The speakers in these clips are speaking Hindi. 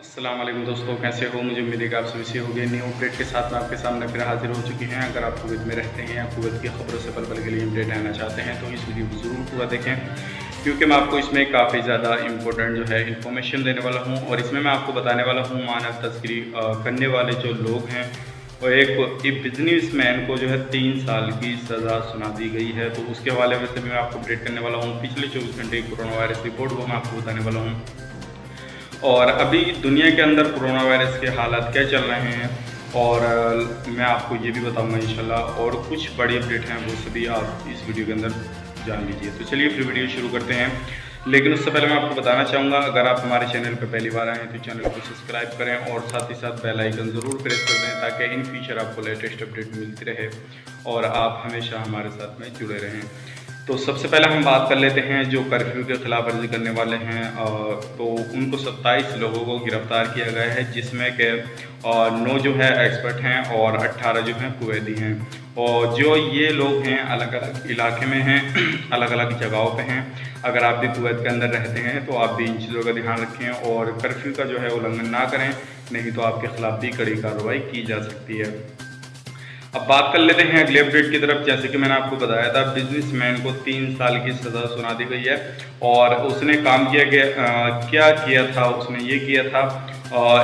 अस्सलाम वालेकुम दोस्तों, कैसे हो? मुझे उम्मीद है कि आप सभी से होंगे। न्यू अपडेट के साथ मैं आपके सामने फिर हाजिर हो चुकी हैं। अगर आप कुवैत में रहते हैं या कुवैत की खबरों से पल पल के लिए अपडेट रहना चाहते हैं तो इस वीडियो को ज़रूर पूरा देखें, क्योंकि मैं आपको इसमें काफ़ी ज़्यादा इंपॉर्टेंट जो है इन्फॉर्मेशन देने वाला हूँ। और इसमें मैं आपको बताने वाला हूँ मानव तस्करी करने वाले जो लोग हैं और एक बिजनेसमैन को जो है 3 साल की सज़ा सुना दी गई है। तो उसके हवाले में से मैं आपको अपडेट करने वाला हूँ। पिछले 24 घंटे की कोरोना वायरस रिपोर्ट वो मैं आपको बताने वाला हूँ। और अभी दुनिया के अंदर कोरोना वायरस के हालात क्या चल रहे हैं और मैं आपको ये भी बताऊंगा इंशाल्लाह। और कुछ बड़ी अपडेट हैं वो सभी आप इस वीडियो के अंदर जान लीजिए। तो चलिए फिर वीडियो शुरू करते हैं। लेकिन उससे पहले मैं आपको बताना चाहूँगा, अगर आप हमारे चैनल पर पहली बार आए हैं तो चैनल को सब्सक्राइब करें और साथ ही साथ बेल आइकन ज़रूर प्रेस कर दें, ताकि इन फ्यूचर आपको लेटेस्ट अपडेट मिलती रहे और आप हमेशा हमारे साथ में जुड़े रहें। तो सबसे पहले हम बात कर लेते हैं जो कर्फ्यू के खिलाफ वर्जी करने वाले हैं। तो उनको 27 लोगों को गिरफ्तार किया गया है, जिसमें के 9 जो है एक्सपर्ट हैं और 18 जो हैं कुवैती हैं। और जो ये लोग हैं अलग अलग इलाके में हैं, अलग अलग जगहों पे हैं। अगर आप भी कुवैत के अंदर रहते हैं तो आप भी इन चीज़ों का ध्यान रखें और कर्फ्यू का जो है उल्लंघन ना करें, नहीं तो आपके खिलाफ भी कड़ी कार्रवाई की जा सकती है। अब बात कर लेते हैं अगले अपडेट की तरफ। जैसे कि मैंने आपको बताया था, बिजनेसमैन को 3 साल की सज़ा सुना दी गई है और उसने काम किया क्या किया था, उसने ये किया था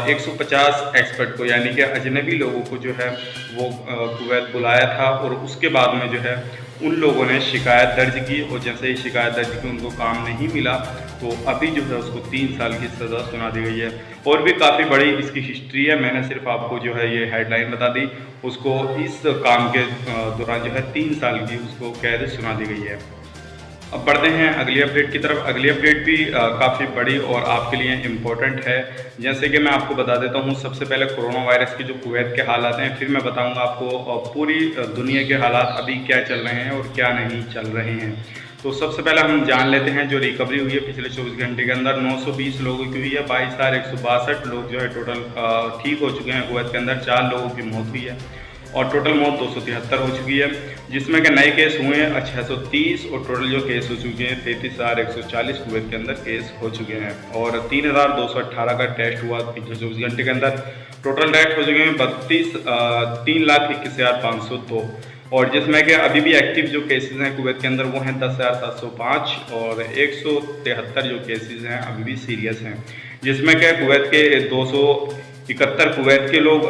150 एक्सपर्ट को, यानी कि अजनबी लोगों को जो है वो कुवैत बुलाया था और उसके बाद में जो है उन लोगों ने शिकायत दर्ज की और जैसे ही शिकायत दर्ज की उनको काम नहीं मिला, तो अभी जो है उसको 3 साल की सज़ा सुना दी गई है। और भी काफ़ी बड़ी इसकी हिस्ट्री है, मैंने सिर्फ आपको जो है ये हेडलाइन बता दी। उसको इस काम के दौरान जो है 3 साल की उसको कैद सुना दी गई है। अब बढ़ते हैं अगली अपडेट की तरफ। अगली अपडेट भी काफ़ी बड़ी और आपके लिए इम्पोर्टेंट है। जैसे कि मैं आपको बता देता हूँ, सबसे पहले कोरोना वायरस के जो कुवैत के हालात हैं, फिर मैं बताऊँगा आपको पूरी दुनिया के हालात अभी क्या चल रहे हैं और क्या नहीं चल रहे हैं। तो सबसे पहले हम जान लेते हैं जो रिकवरी हुई है पिछले 24 घंटे के अंदर 920 लोगों की हुई है। 22,162 लोग जो है टोटल ठीक हो चुके हैं कुवैत के अंदर। 4 लोगों की मौत हुई है और टोटल मौत 273 हो चुकी है, जिसमें के नए केस हुए हैं 630 और टोटल जो केस हो चुके हैं 33,140 कुवैत के अंदर केस हो चुके हैं। और 3,218 का टेस्ट हुआ पिछले 24 घंटे के अंदर। टोटल टेस्ट हो चुके हैं 3,21,502 और जिसमें कि अभी भी एक्टिव जो केसेस हैं कुवैत के अंदर वो हैं 10,705 और 173 जो केसेस हैं अभी भी सीरियस हैं, जिसमें कि कुवैत के 271 कुवैत के लोग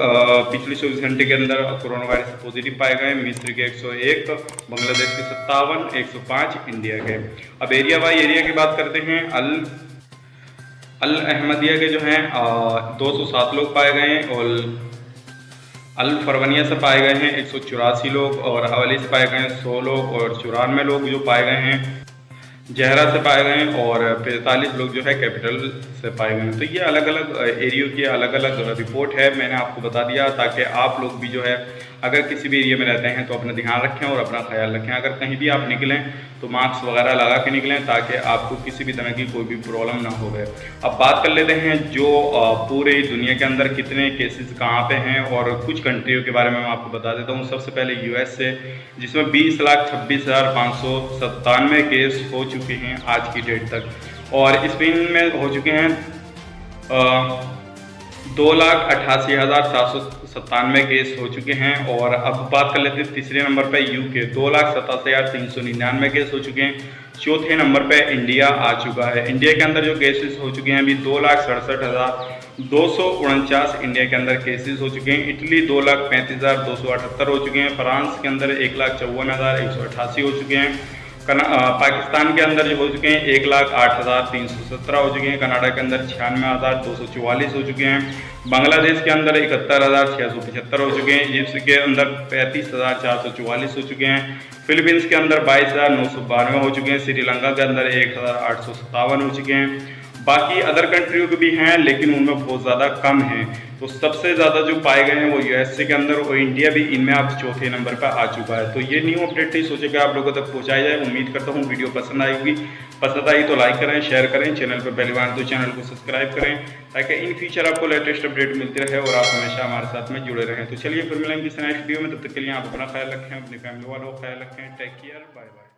पिछले 24 घंटे के अंदर कोरोना वायरस से पॉजिटिव पाए गए। मिस्र के 101, बांग्लादेश के 57, 105 इंडिया के। अब एरिया बाई एरिया की बात करते हैं। अल अहमदिया के जो हैं 207 लोग पाए गए हैं और अल फरवनिया से पाए गए हैं 184 लोग और हवाली से पाए गए हैं 100 लोग और 94 लोग जो पाए गए हैं जहरा से पाए गए हैं और 45 लोग जो है कैपिटल से पाए गए हैं। तो ये अलग अलग एरियो की अलग अलग रिपोर्ट है, मैंने आपको बता दिया ताकि आप लोग भी जो है अगर किसी भी एरिया में रहते हैं तो अपना ध्यान रखें और अपना ख्याल रखें। अगर कहीं भी आप निकलें तो मास्क वगैरह लगा के निकलें ताकि आपको किसी भी तरह की कोई भी प्रॉब्लम ना हो गए। अब बात कर लेते हैं जो पूरे दुनिया के अंदर कितने केसेस कहाँ पे हैं और कुछ कंट्रियों के बारे में मैं आपको बता देता हूँ। सबसे पहले यूएस से, जिसमें 20,26,597 केस हो चुके हैं आज की डेट तक। और स्पेन में हो चुके हैं 2,88,797 केस हो चुके हैं। और अब बात कर लेते हैं तीसरे नंबर पे यूके, 2,87,399 केस हो चुके हैं। चौथे नंबर पे इंडिया आ चुका है। इंडिया के अंदर जो केसेस हो चुके हैं अभी 2,67,249 इंडिया के अंदर केसेस हो चुके हैं। इटली 2,35,278 हो चुके हैं। फ्रांस के अंदर 1,54,188 हो चुके हैं। पाकिस्तान के अंदर जो हो चुके हैं 1,08,317 हो चुके हैं। कनाडा के अंदर 96,244 हो चुके हैं। बांग्लादेश के अंदर 71,675 हो चुके हैं। इजिप्ट के अंदर 35,444 हो चुके हैं। फिलीपींस के अंदर 22,992 हो चुके हैं। श्रीलंका के अंदर 1,857 हो चुके हैं। बाकी अदर कंट्रियों के भी हैं लेकिन उनमें बहुत ज़्यादा कम हैं। तो सबसे ज़्यादा जो पाए गए हैं वो यूएसए के अंदर और इंडिया भी इनमें अब चौथे नंबर पर आ चुका है। तो ये न्यू अपडेट थी, सोचे कि आप लोगों तक पहुंचाई जाए। उम्मीद करता हूँ वीडियो पसंद आएगी। पसंद आई तो लाइक करें, शेयर करें, चैनल पर पहली बार तो चैनल को सब्सक्राइब करें ताकि इन फ्यूचर आपको लेटेस्ट अपडेट मिलती रहे और आप हमेशा हमारे साथ में जुड़े रहें। तो चलिए फिर मिलेंगे इस नेक्स्ट वीडियो में, तब तक के लिए आप अपना ख्याल रखें, अपनी फैमिली वालों का ख्याल रखें। Take care, bye bye.